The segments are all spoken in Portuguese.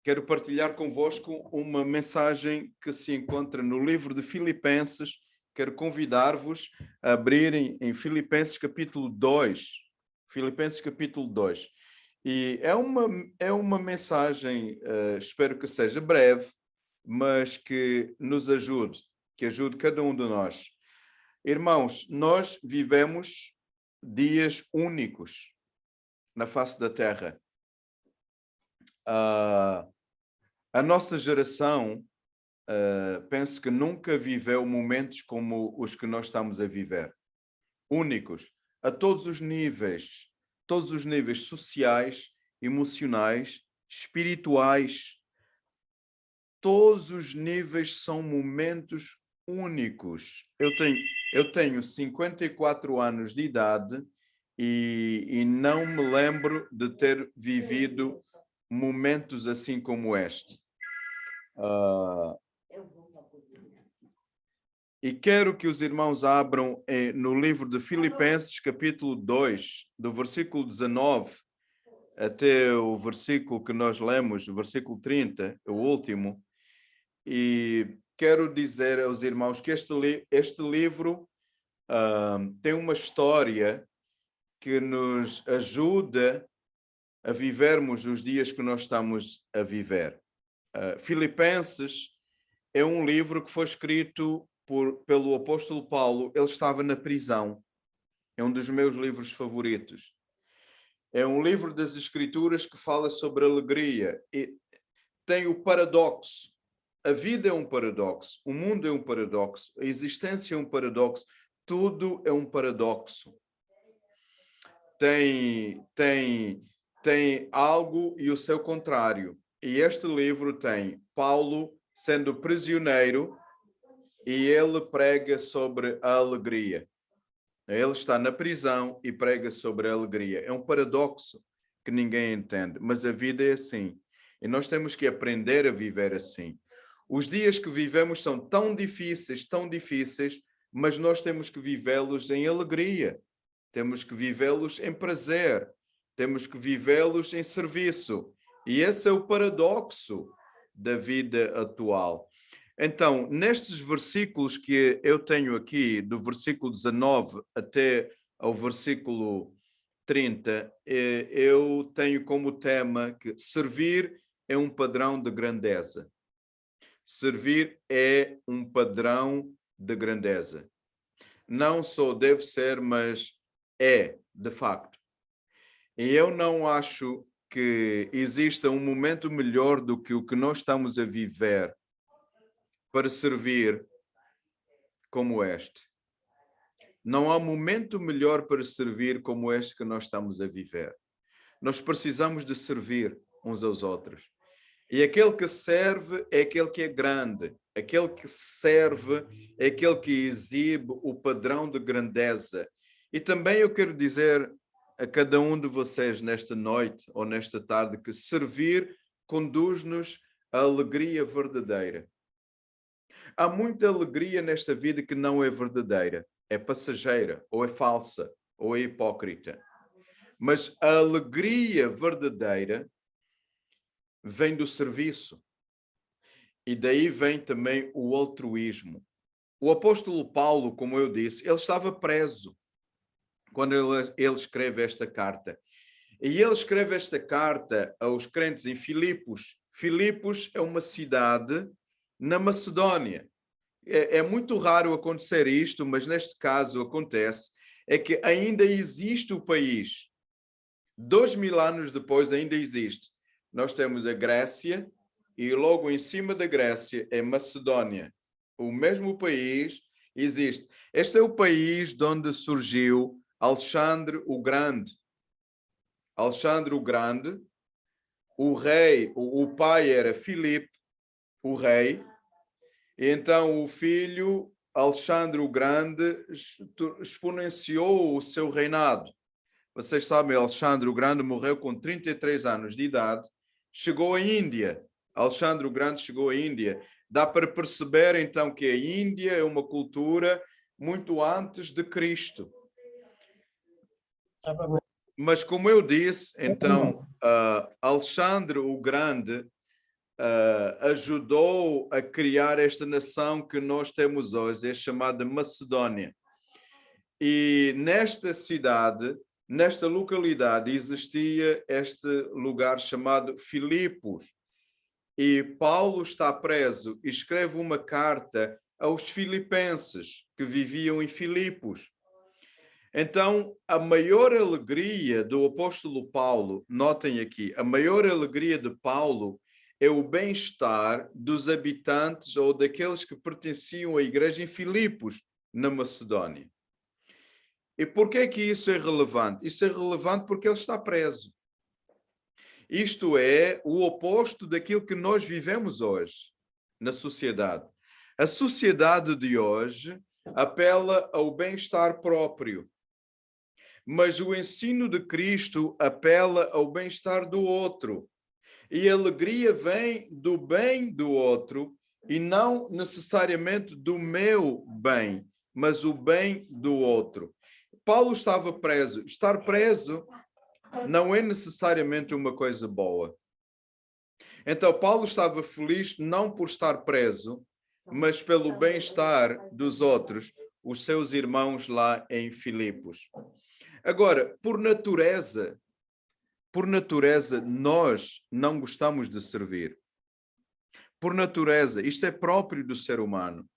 quero partilhar convosco uma mensagem que se encontra no livro de Filipenses. Quero convidar-vos a abrirem em Filipenses capítulo 2. Filipenses capítulo 2. E é uma mensagem, espero que seja breve, mas que nos ajude, que ajude cada um de nós. Irmãos, nós vivemos dias únicos na face da Terra. A nossa geração, penso que nunca viveu momentos como os que nós estamos a viver. Únicos, a todos os níveis sociais, emocionais, espirituais. Todos os níveis são momentos únicos. Eu tenho 54 anos de idade e não me lembro de ter vivido momentos assim como este. E quero que os irmãos abram no livro de Filipenses, capítulo 2, do versículo 19 até o versículo que nós lemos, o versículo 30, o último. E quero dizer aos irmãos que este livro tem uma história que nos ajuda a vivermos os dias que nós estamos a viver. Filipenses é um livro que foi escrito pelo apóstolo Paulo. Ele estava na prisão. É um dos meus livros favoritos. É um livro das Escrituras que fala sobre alegria. E tem o paradoxo. A vida é um paradoxo. O mundo é um paradoxo. A existência é um paradoxo. Tudo é um paradoxo. Tem algo e o seu contrário. E este livro tem Paulo sendo prisioneiro e ele prega sobre a alegria. Ele está na prisão e prega sobre a alegria. É um paradoxo que ninguém entende, mas a vida é assim. E nós temos que aprender a viver assim. Os dias que vivemos são tão difíceis, mas nós temos que vivê-los em alegria. Temos que vivê-los em prazer. Temos que vivê-los em serviço. E esse é o paradoxo da vida atual. Então, nestes versículos que eu tenho aqui, do versículo 19 até ao versículo 30, eu tenho como tema que servir é um padrão de grandeza. Servir é um padrão de grandeza. Não só deve ser, mas é, de facto. E eu não acho que exista um momento melhor do que o que nós estamos a viver para servir como este. Não há momento melhor para servir como este que nós estamos a viver. Nós precisamos de servir uns aos outros. E aquele que serve é aquele que é grande. Aquele que serve é aquele que exibe o padrão de grandeza. E também eu quero dizer a cada um de vocês nesta noite ou nesta tarde que servir conduz-nos à alegria verdadeira. Há muita alegria nesta vida que não é verdadeira, é passageira, ou é falsa, ou é hipócrita. Mas a alegria verdadeira vem do serviço. E daí vem também o altruísmo. O apóstolo Paulo, como eu disse, ele estava preso quando ele escreve esta carta. E ele escreve esta carta aos crentes em Filipos. Filipos é uma cidade na Macedónia. É muito raro acontecer isto, mas neste caso acontece, é que ainda existe o país. 2000 anos depois ainda existe. Nós temos a Grécia e logo em cima da Grécia é Macedónia. O mesmo país existe. Este é o país de onde surgiu Alexandre o Grande. Alexandre o Grande, o rei, o pai era Filipe, o rei, e então o filho, Alexandre o Grande, exponenciou o seu reinado. Vocês sabem, Alexandre o Grande morreu com 33 anos de idade, chegou à Índia. Alexandre o Grande chegou à Índia. Dá para perceber, então, que a Índia é uma cultura muito antes de Cristo. Mas, como eu disse, então, Alexandre o Grande ajudou a criar esta nação que nós temos hoje, é chamada Macedónia. E nesta cidade, nesta localidade, existia este lugar chamado Filipos. E Paulo está preso e escreve uma carta aos filipenses que viviam em Filipos. Então, a maior alegria do apóstolo Paulo, notem aqui, a maior alegria de Paulo é o bem-estar dos habitantes ou daqueles que pertenciam à igreja em Filipos, na Macedónia. E por que é que isso é relevante? Isso é relevante porque ele está preso. Isto é o oposto daquilo que nós vivemos hoje na sociedade. A sociedade de hoje apela ao bem-estar próprio, mas o ensino de Cristo apela ao bem-estar do outro. E a alegria vem do bem do outro e não necessariamente do meu bem, mas o bem do outro. Paulo estava preso. Estar preso não é necessariamente uma coisa boa. Então, Paulo estava feliz não por estar preso, mas pelo bem-estar dos outros, os seus irmãos lá em Filipos. Agora, por natureza, nós não gostamos de servir. Por natureza, isto é próprio do ser humano.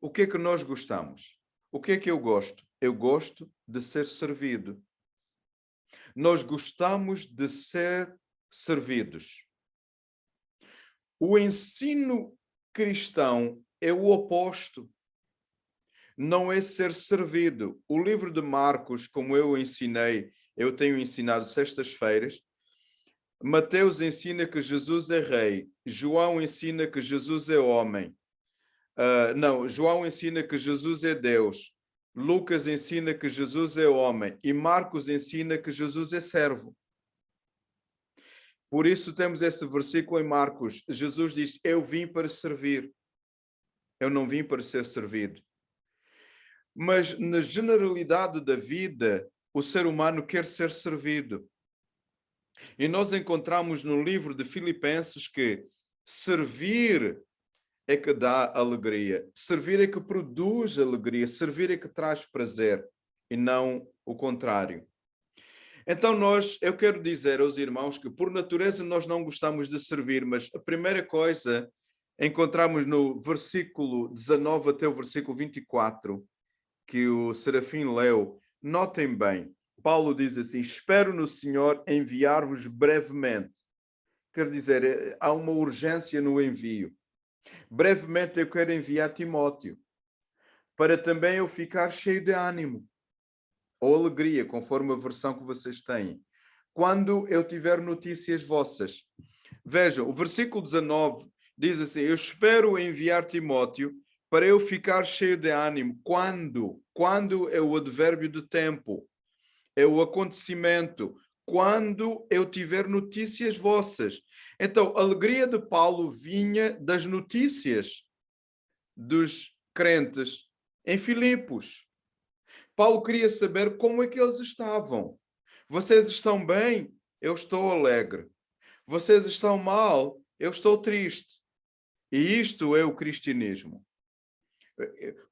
O que é que nós gostamos? O que é que eu gosto? Eu gosto de ser servido. Nós gostamos de ser servidos. O ensino cristão é o oposto. Não é ser servido. O livro de Marcos, como eu ensinei, eu tenho ensinado sextas-feiras, Mateus ensina que Jesus é rei. João ensina que Jesus é homem. João ensina que Jesus é Deus. Lucas ensina que Jesus é homem. E Marcos ensina que Jesus é servo. Por isso temos esse versículo em Marcos. Jesus diz, eu vim para servir. Eu não vim para ser servido. Mas na generalidade da vida, o ser humano quer ser servido. E nós encontramos no livro de Filipenses que servir é que dá alegria, servir é que produz alegria, servir é que traz prazer e não o contrário. Então eu quero dizer aos irmãos que por natureza nós não gostamos de servir, mas a primeira coisa encontramos no versículo 19 até o versículo 24, que o Serafim leu. Notem bem, Paulo diz assim, espero no Senhor enviar-vos brevemente. Quer dizer, há uma urgência no envio. Brevemente eu quero enviar Timóteo, para também eu ficar cheio de ânimo, ou alegria, conforme a versão que vocês têm, quando eu tiver notícias vossas. Vejam, o versículo 19 diz assim, eu espero enviar Timóteo para eu ficar cheio de ânimo. Quando? Quando é o advérbio de tempo, é o acontecimento, quando eu tiver notícias vossas. Então, a alegria de Paulo vinha das notícias dos crentes em Filipos. Paulo queria saber como é que eles estavam. Vocês estão bem? Eu estou alegre. Vocês estão mal? Eu estou triste. E isto é o cristianismo.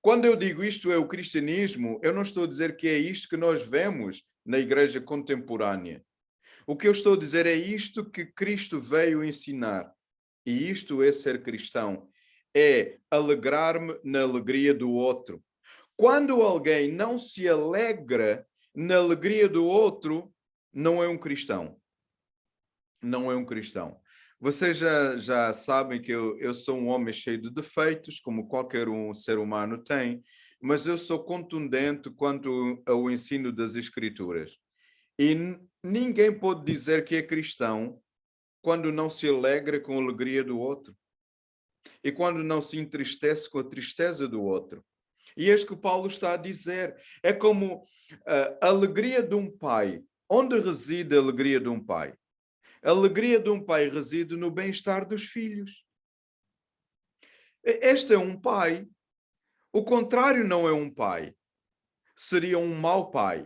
Quando eu digo isto é o cristianismo, eu não estou a dizer que é isto que nós vemos na igreja contemporânea. O que eu estou a dizer é isto que Cristo veio ensinar. E isto é ser cristão. É alegrar-me na alegria do outro. Quando alguém não se alegra na alegria do outro, não é um cristão. Não é um cristão. Vocês já sabem que eu sou um homem cheio de defeitos, como qualquer um ser humano tem, mas eu sou contundente quanto ao ensino das Escrituras. E ninguém pode dizer que é cristão quando não se alegra com a alegria do outro e quando não se entristece com a tristeza do outro. E é isso que Paulo está a dizer. É como a alegria de um pai. Onde reside a alegria de um pai? A alegria de um pai reside no bem-estar dos filhos. Este é um pai. O contrário não é um pai. Seria um mau pai.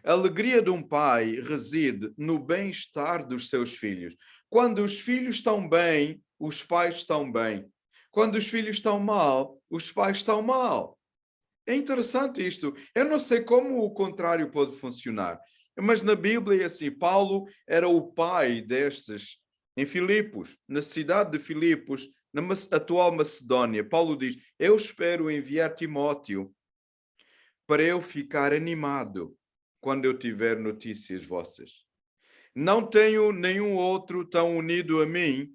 A alegria de um pai reside no bem-estar dos seus filhos. Quando os filhos estão bem, os pais estão bem. Quando os filhos estão mal, os pais estão mal. É interessante isto. Eu não sei como o contrário pode funcionar. Mas na Bíblia, assim, Paulo era o pai destes em Filipos, na cidade de Filipos, na atual Macedónia. Paulo diz: eu espero enviar Timóteo para eu ficar animado quando eu tiver notícias vossas. Não tenho nenhum outro tão unido a mim,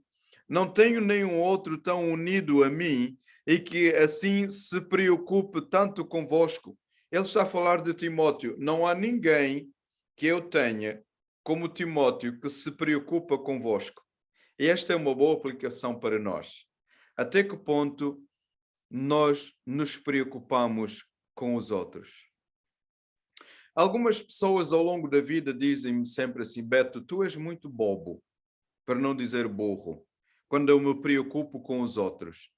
não tenho nenhum outro tão unido a mim e que assim se preocupe tanto convosco. Ele está a falar de Timóteo. Não há ninguém que eu tenha como Timóteo que se preocupa convosco. E esta é uma boa aplicação para nós. Até que ponto nós nos preocupamos com os outros? Algumas pessoas ao longo da vida dizem-me sempre assim: Beto, tu és muito bobo, para não dizer burro, quando eu me preocupo com os outros.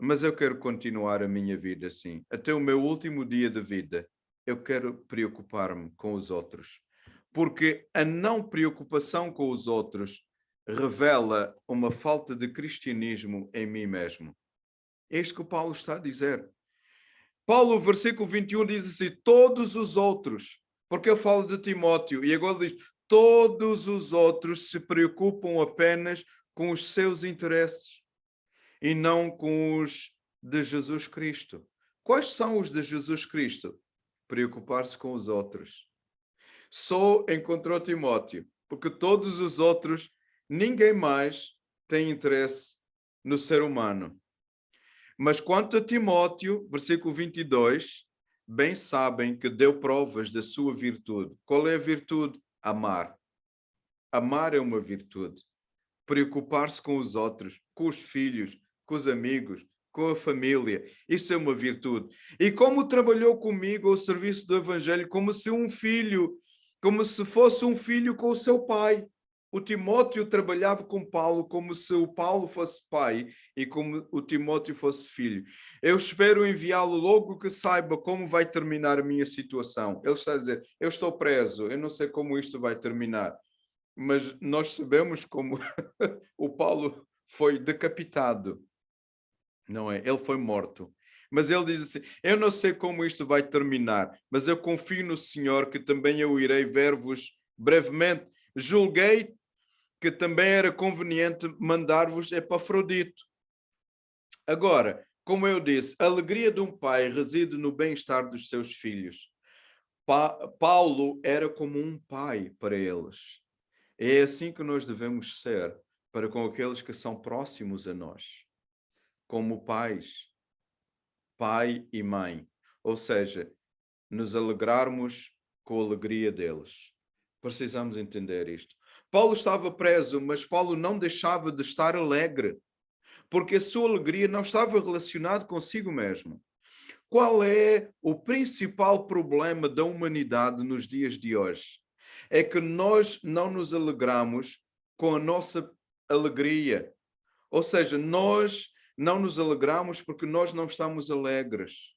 Mas eu quero continuar a minha vida assim. Até o meu último dia de vida, eu quero preocupar-me com os outros. Porque a não preocupação com os outros revela uma falta de cristianismo em mim mesmo. É isto que o Paulo está a dizer. Paulo, versículo 21, diz assim: todos os outros, porque ele fala de Timóteo, e agora diz: todos os outros se preocupam apenas com os seus interesses e não com os de Jesus Cristo. Quais são os de Jesus Cristo? Preocupar-se com os outros. Só encontrou Timóteo, porque todos os outros, ninguém mais tem interesse no ser humano. Mas quanto a Timóteo, versículo 22, bem sabem que deu provas da sua virtude. Qual é a virtude? Amar. Amar é uma virtude. Preocupar-se com os outros, com os filhos, com os amigos, com a família. Isso é uma virtude. E como trabalhou comigo ao serviço do Evangelho, como se um filho, como se fosse um filho com o seu pai. O Timóteo trabalhava com Paulo como se o Paulo fosse pai e como o Timóteo fosse filho. Eu espero enviá-lo logo que saiba como vai terminar a minha situação. Ele está a dizer: eu estou preso, eu não sei como isto vai terminar. Mas nós sabemos como o Paulo foi decapitado, não é? Ele foi morto. Mas ele diz assim: eu não sei como isto vai terminar, mas eu confio no Senhor que também eu irei ver-vos brevemente. Julguei que também era conveniente mandar-vos Epafrodito. Agora, como eu disse, a alegria de um pai reside no bem-estar dos seus filhos. Paulo era como um pai para eles. É assim que nós devemos ser para com aqueles que são próximos a nós, como pais, pai e mãe. Ou seja, nos alegrarmos com a alegria deles. Precisamos entender isto. Paulo estava preso, mas Paulo não deixava de estar alegre, porque a sua alegria não estava relacionada consigo mesmo. Qual é o principal problema da humanidade nos dias de hoje? É que nós não nos alegramos com a nossa alegria. Ou seja, nós não nos alegramos porque nós não estamos alegres.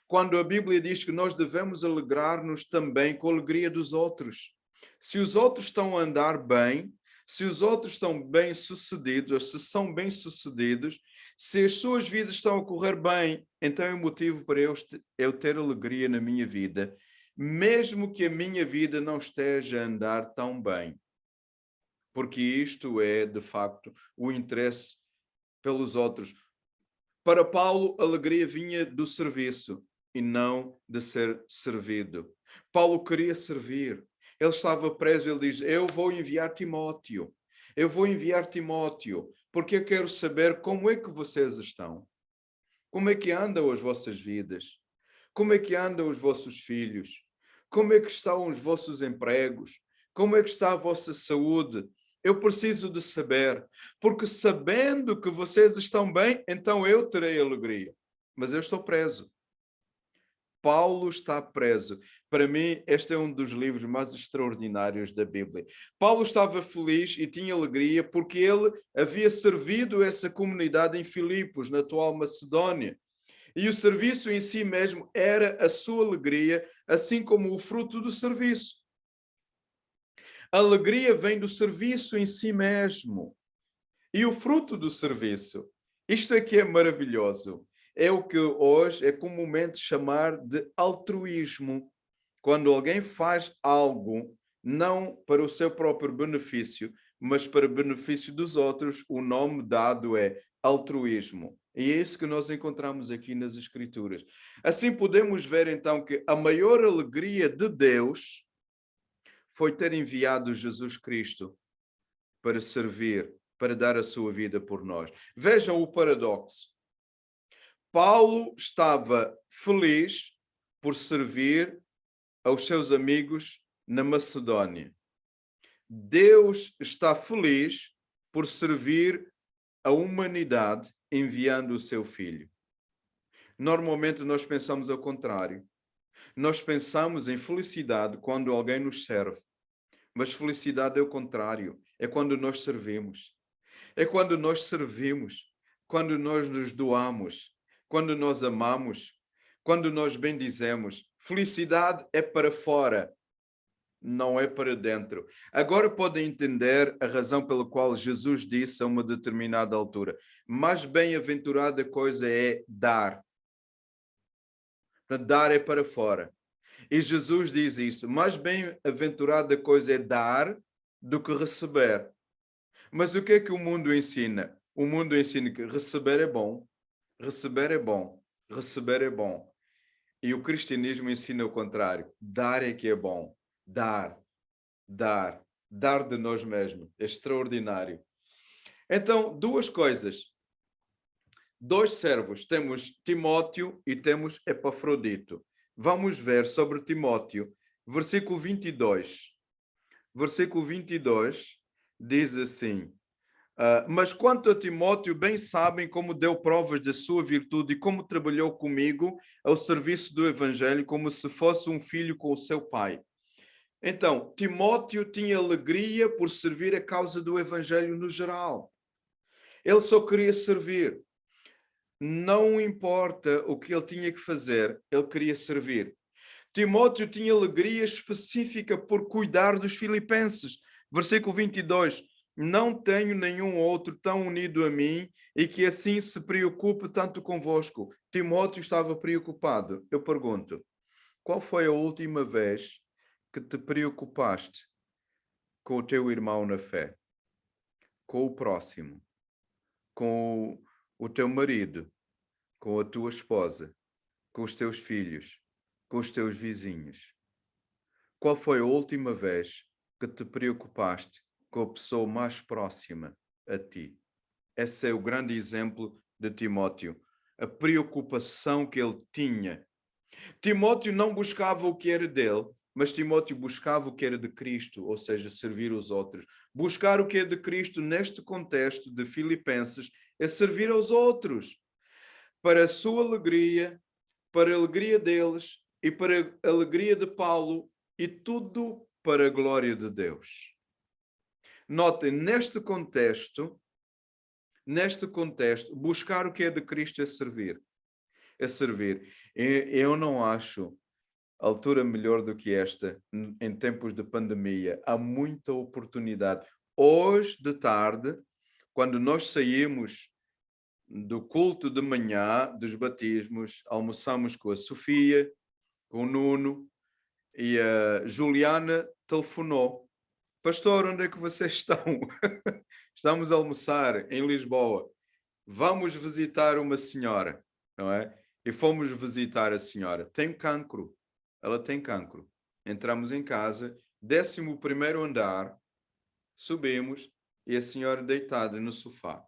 Quando a Bíblia diz que nós devemos alegrar-nos também com a alegria dos outros. Se os outros estão a andar bem, se os outros estão bem-sucedidos, ou se são bem-sucedidos, se as suas vidas estão a correr bem, então é um motivo para eu ter alegria na minha vida, mesmo que a minha vida não esteja a andar tão bem. Porque isto é, de facto, o interesse pelos outros. Para Paulo, a alegria vinha do serviço e não de ser servido. Paulo queria servir. Ele estava preso, ele diz: eu vou enviar Timóteo. Eu vou enviar Timóteo, porque eu quero saber como é que vocês estão. Como é que andam as vossas vidas? Como é que andam os vossos filhos? Como é que estão os vossos empregos? Como é que está a vossa saúde? Eu preciso de saber, porque sabendo que vocês estão bem, então eu terei alegria. Mas eu estou preso. Paulo está preso. Para mim, este é um dos livros mais extraordinários da Bíblia. Paulo estava feliz e tinha alegria porque ele havia servido essa comunidade em Filipos, na atual Macedónia. E o serviço em si mesmo era a sua alegria, assim como o fruto do serviço. A alegria vem do serviço em si mesmo. E o fruto do serviço, isto aqui é maravilhoso, é o que hoje é comumente chamar de altruísmo. Quando alguém faz algo não para o seu próprio benefício, mas para benefício dos outros, o nome dado é altruísmo. E é isso que nós encontramos aqui nas Escrituras. Assim podemos ver então que a maior alegria de Deus foi ter enviado Jesus Cristo para servir, para dar a sua vida por nós. Vejam o paradoxo. Paulo estava feliz por servir aos seus amigos na Macedónia. Deus está feliz por servir a humanidade enviando o seu filho. Normalmente nós pensamos ao contrário. Nós pensamos em felicidade quando alguém nos serve. Mas felicidade é o contrário. É quando nós servimos. É quando nós servimos. Quando nós nos doamos. Quando nós amamos. Quando nós bendizemos. Felicidade é para fora. Não é para dentro. Agora podem entender a razão pela qual Jesus disse a uma determinada altura: mais bem-aventurada coisa é dar. Dar é para fora. E Jesus diz isso: mais bem-aventurada coisa é dar do que receber. Mas o que é que o mundo ensina? O mundo ensina que receber é bom, receber é bom, receber é bom. E o cristianismo ensina o contrário: dar é que é bom. Dar. Dar de nós mesmos. É extraordinário. Então, duas coisas. Dois servos. Temos Timóteo e temos Epafrodito. Vamos ver sobre Timóteo. Versículo 22. Versículo 22 diz assim: mas quanto a Timóteo, bem sabem como deu provas da sua virtude e como trabalhou comigo ao serviço do Evangelho, como se fosse um filho com o seu pai. Então, Timóteo tinha alegria por servir a causa do Evangelho no geral. Ele só queria servir. Não importa o que ele tinha que fazer, ele queria servir. Timóteo tinha alegria específica por cuidar dos filipenses. Versículo 22. Não tenho nenhum outro tão unido a mim e que assim se preocupe tanto convosco. Timóteo estava preocupado. Eu pergunto, qual foi a última vez que te preocupaste com o teu irmão na fé, com o próximo, com o teu marido, com a tua esposa, com os teus filhos, com os teus vizinhos? Qual foi a última vez que te preocupaste com a pessoa mais próxima a ti? Esse é o grande exemplo de Timóteo. A preocupação que ele tinha. Timóteo não buscava o que era dele, mas Timóteo buscava o que era de Cristo, ou seja, servir os outros. Buscar o que é de Cristo neste contexto de Filipenses é servir aos outros, para a sua alegria, para a alegria deles e para a alegria de Paulo, e tudo para a glória de Deus. Notem, neste contexto, buscar o que é de Cristo é servir. É servir. Eu não acho altura melhor do que esta, em tempos de pandemia. Há muita oportunidade. Hoje de tarde, quando nós saímos do culto de manhã, dos batismos, almoçamos com a Sofia, com o Nuno, e a Juliana telefonou. Pastor, onde é que vocês estão? Estamos a almoçar em Lisboa. Vamos visitar uma senhora, não é? E fomos visitar a senhora. Tem cancro. Ela tem cancro. Entramos em casa, 11º andar, subimos e a senhora deitada no sofá.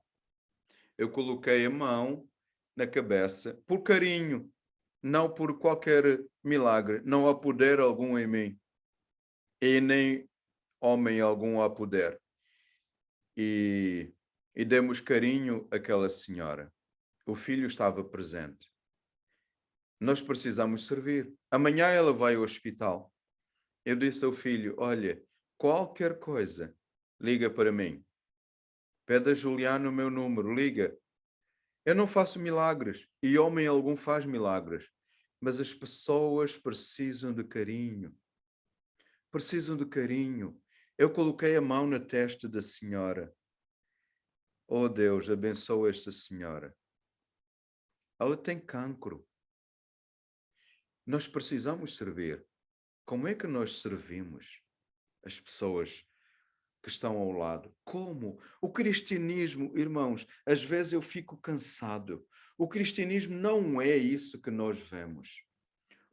Eu coloquei a mão na cabeça por carinho, não por qualquer milagre. Não há poder algum em mim e nem homem algum há poder. E demos carinho àquela senhora. O filho estava presente. Nós precisamos servir. Amanhã ela vai ao hospital. Eu disse ao filho, olha, qualquer coisa, liga para mim. Pede a Juliana o meu número, liga. Eu não faço milagres e homem algum faz milagres, mas as pessoas precisam de carinho. Precisam de carinho. Eu coloquei a mão na testa da senhora. Oh Deus, abençoa esta senhora. Ela tem cancro. Nós precisamos servir. Como é que nós servimos as pessoas que estão ao lado? Como? O cristianismo, irmãos, às vezes eu fico cansado. O cristianismo não é isso que nós vemos.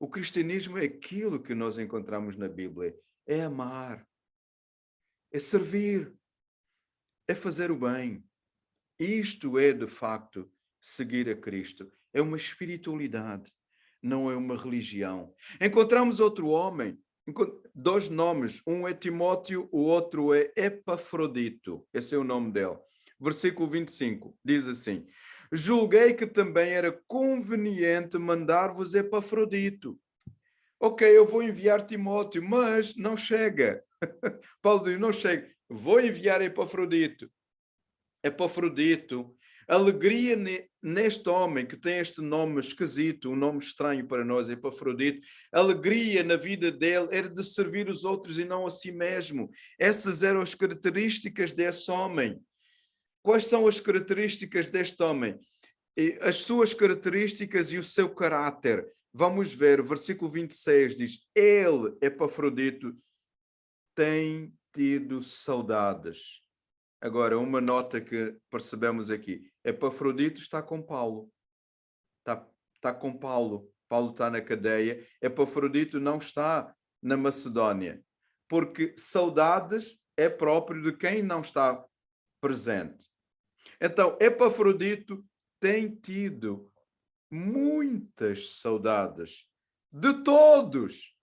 O cristianismo é aquilo que nós encontramos na Bíblia. É amar. É servir. É fazer o bem. Isto é, de facto, seguir a Cristo. É uma espiritualidade, não é uma religião. Encontramos outro homem, dois nomes. Um é Timóteo, o outro é Epafrodito. Esse é o nome dele. Versículo 25, diz assim: julguei que também era conveniente mandar-vos Epafrodito. Ok, eu vou enviar Timóteo, mas não chega. Paulo diz, não chega. Vou enviar Epafrodito. Epafrodito, alegria neste homem que tem este nome esquisito, um nome estranho para nós, Epafrodito, alegria na vida dele era de servir os outros e não a si mesmo. Essas eram as características desse homem. Quais são as características deste homem? As suas características e o seu caráter. Vamos ver, versículo 26 diz, ele, Epafrodito, tem tido saudades. Agora, uma nota que percebemos aqui. Epafrodito está com Paulo. Está com Paulo. Paulo está na cadeia. Epafrodito não está na Macedónia. Porque saudades é próprio de quem não está presente. Então, Epafrodito tem tido muitas saudades de todos.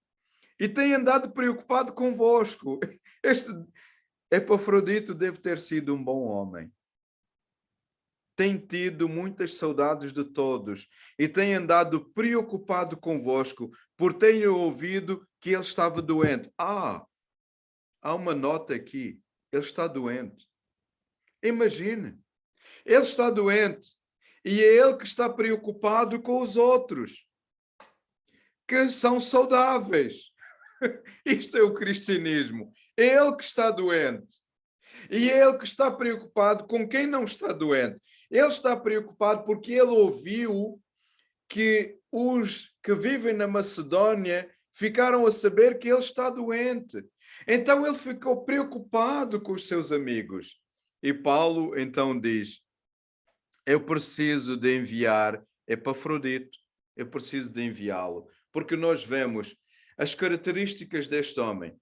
E tem andado preocupado convosco. Este Epafrodito deve ter sido um bom homem. Tem tido muitas saudades de todos e tem andado preocupado convosco por ter ouvido que ele estava doente. Há uma nota aqui. Ele está doente. Imagine. Ele está doente e é ele que está preocupado com os outros, que são saudáveis. Isto é o cristianismo. É ele que está doente. E é ele que está preocupado com quem não está doente. Ele está preocupado porque ele ouviu que os que vivem na Macedónia ficaram a saber que ele está doente. Então ele ficou preocupado com os seus amigos. E Paulo então diz, eu preciso de enviar Epafrodito. Eu preciso de enviá-lo. Porque nós vemos as características deste homem.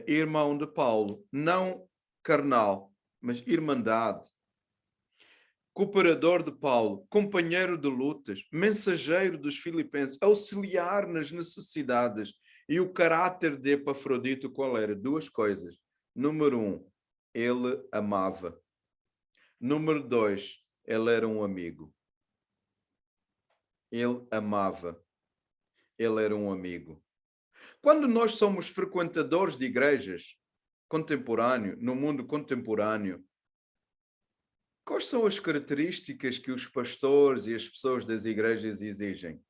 Irmão de Paulo, não carnal, mas irmandade. Cooperador de Paulo, companheiro de lutas, mensageiro dos filipenses, auxiliar nas necessidades. E o caráter de Epafrodito qual era? Duas coisas. Número 1, ele amava. Número 2, ele era um amigo. Ele amava. Ele era um amigo. Quando nós somos frequentadores de igrejas contemporâneo, no mundo contemporâneo, quais são as características que os pastores e as pessoas das igrejas exigem?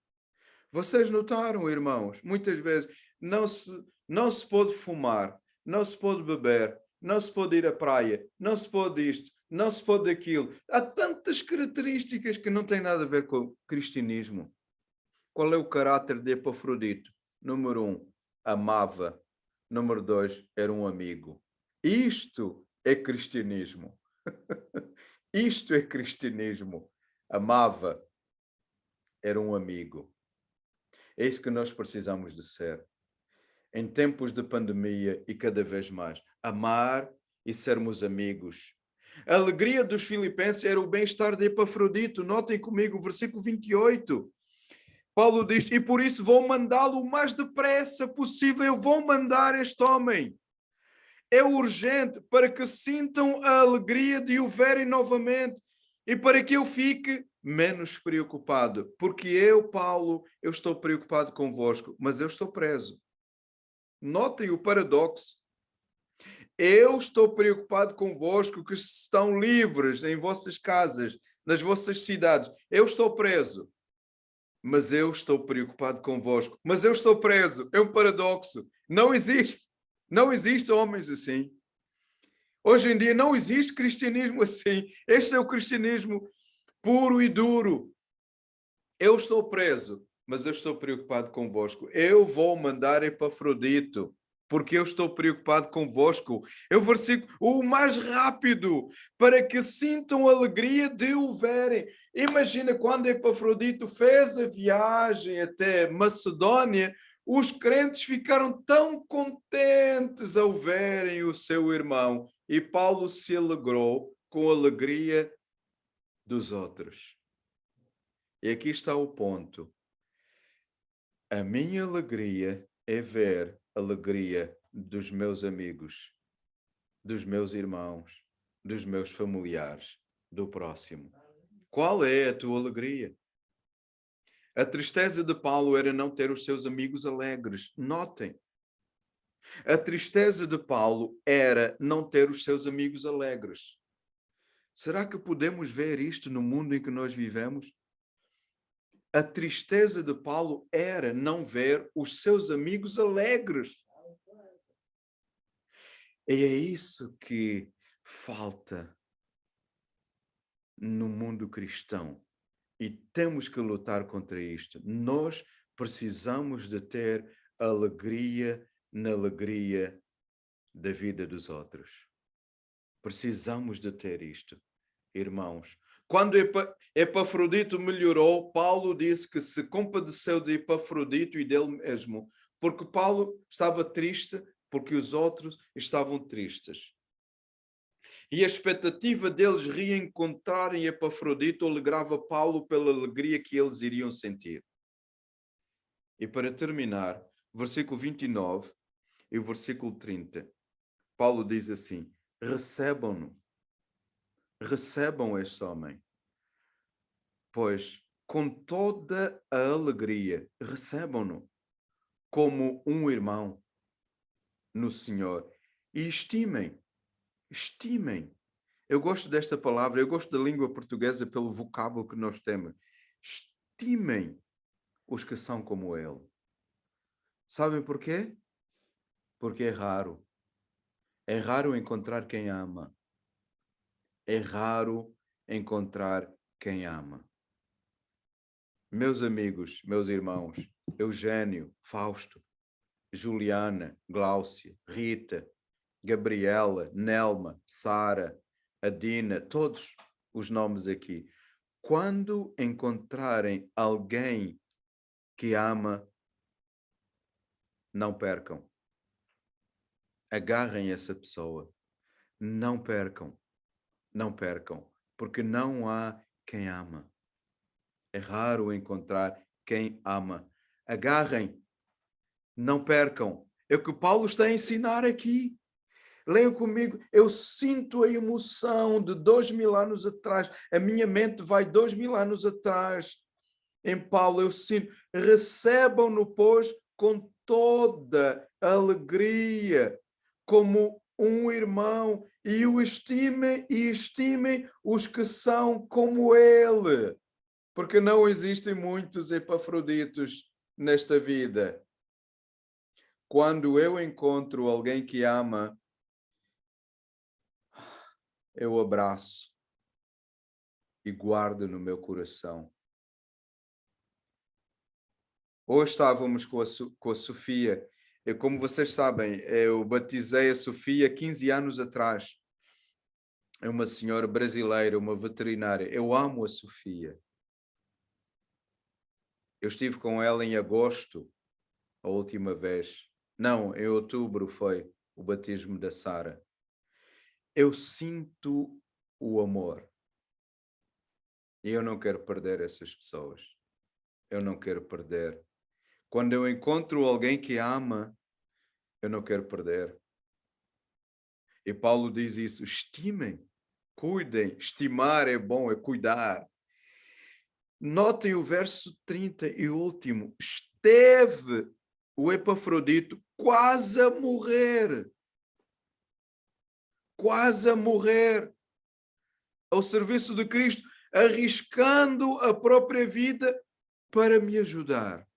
Vocês notaram, irmãos, muitas vezes não se pode fumar, não se pode beber, não se pode ir à praia, não se pode isto, não se pode aquilo. Há tantas características que não têm nada a ver com o cristianismo. Qual é o caráter de Epafrodito? Número 1, amava. Número 2, era um amigo. Isto é cristianismo. Isto é cristianismo. Amava. Era um amigo. É isso que nós precisamos de ser. Em tempos de pandemia e cada vez mais. Amar e sermos amigos. A alegria dos filipenses era o bem-estar de Epafrodito. Notem comigo o versículo 28. Paulo diz, e por isso vou mandá-lo o mais depressa possível. Eu vou mandar este homem. É urgente para que sintam a alegria de o verem novamente e para que eu fique menos preocupado. Porque eu, Paulo, eu estou preocupado convosco, mas eu estou preso. Notem o paradoxo. Eu estou preocupado convosco que estão livres em vossas casas, nas vossas cidades. Eu estou preso. Mas eu estou preocupado convosco. Mas eu estou preso. É um paradoxo. Não existe. Não existe homens assim. Hoje em dia não existe cristianismo assim. Este é o cristianismo puro e duro. Eu estou preso, mas eu estou preocupado convosco. Eu vou mandar Epafrodito, porque eu estou preocupado convosco. É o versículo o mais rápido, para que sintam alegria de o verem. Imagina quando Epafrodito fez a viagem até Macedônia, os crentes ficaram tão contentes ao verem o seu irmão. E Paulo se alegrou com a alegria dos outros. E aqui está o ponto. A minha alegria é ver a alegria dos meus amigos, dos meus irmãos, dos meus familiares, do próximo. Qual é a tua alegria? A tristeza de Paulo era não ter os seus amigos alegres. Notem. A tristeza de Paulo era não ter os seus amigos alegres. Será que podemos ver isto no mundo em que nós vivemos? A tristeza de Paulo era não ver os seus amigos alegres. E é isso que falta no mundo cristão. E temos que lutar contra isto. Nós precisamos de ter alegria na alegria da vida dos outros. Precisamos de ter isto, irmãos. Quando Epafrodito melhorou, Paulo disse que se compadeceu de Epafrodito e dele mesmo, porque Paulo estava triste, porque os outros estavam tristes. E a expectativa deles reencontrarem Epafrodito alegrava Paulo pela alegria que eles iriam sentir. E para terminar, versículo 29 e o versículo 30, Paulo diz assim: recebam-no. Recebam este homem, pois com toda a alegria recebam-no como um irmão no Senhor e estimem. Eu gosto desta palavra, eu gosto da língua portuguesa pelo vocábulo que nós temos. Estimem os que são como ele. Sabem porquê? Porque é raro. É raro encontrar quem ama. É raro encontrar quem ama. Meus amigos, meus irmãos, Eugênio, Fausto, Juliana, Gláucia, Rita, Gabriela, Nelma, Sara, Adina, todos os nomes aqui. Quando encontrarem alguém que ama, não percam. Agarrem essa pessoa. Não percam. Não percam. Porque não há quem ama. É raro encontrar quem ama. Agarrem. Não percam. É o que Paulo está a ensinar aqui. Leiam comigo. Eu sinto a emoção de 2000 anos atrás. A minha mente vai 2000 anos atrás. Em Paulo eu sinto. Recebam-no, pois, com toda alegria, como um irmão, e o estimem e estimem os que são como ele. Porque não existem muitos Epafroditos nesta vida. Quando eu encontro alguém que ama, eu abraço e guardo no meu coração. Hoje estávamos com a Sofia. Como vocês sabem, eu batizei a Sofia 15 anos atrás. É uma senhora brasileira, uma veterinária. Eu amo a Sofia. Eu estive com ela em agosto, a última vez. Não, em outubro foi o batismo da Sara. Eu sinto o amor. E eu não quero perder essas pessoas. Eu não quero perder. Quando eu encontro alguém que ama, eu não quero perder. E Paulo diz isso: estimem, cuidem. Estimar é bom, é cuidar. Notem o verso 30 e último. Esteve o Epafrodito quase a morrer. Quase a morrer. Ao serviço de Cristo, arriscando a própria vida para me ajudar.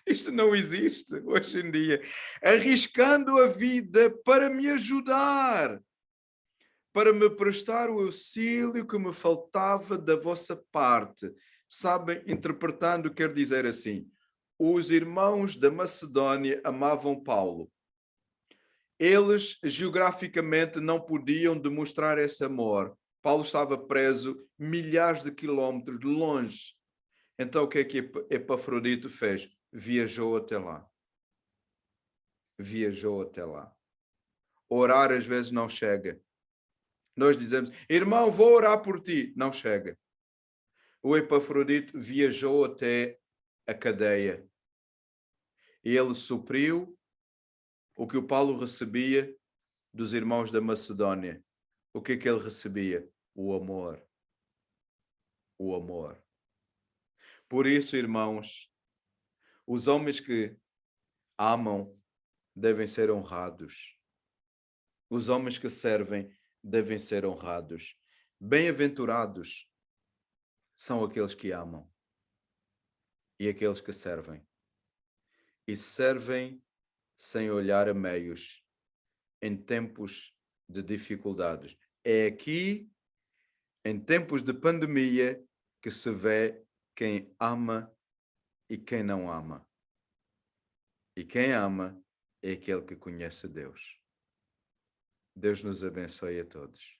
Isto não existe hoje em dia. Arriscando a vida para me ajudar, para me prestar o auxílio que me faltava da vossa parte. Sabem, interpretando, quer dizer assim: os irmãos da Macedónia amavam Paulo. Eles geograficamente não podiam demonstrar esse amor. Paulo estava preso milhares de quilómetros de longe. Então o que é que Epafrodito fez? Viajou até lá. Viajou até lá. Orar às vezes não chega. Nós dizemos, irmão, vou orar por ti. Não chega. O Epafrodito viajou até a cadeia. E ele supriu o que o Paulo recebia dos irmãos da Macedónia. O que é que ele recebia? O amor. O amor. Por isso, irmãos, os homens que amam devem ser honrados. Os homens que servem devem ser honrados. Bem-aventurados são aqueles que amam e aqueles que servem. E servem sem olhar a meios em tempos de dificuldades. É aqui, em tempos de pandemia, que se vê quem ama e quem não ama. E quem ama é aquele que conhece Deus. Deus nos abençoe a todos.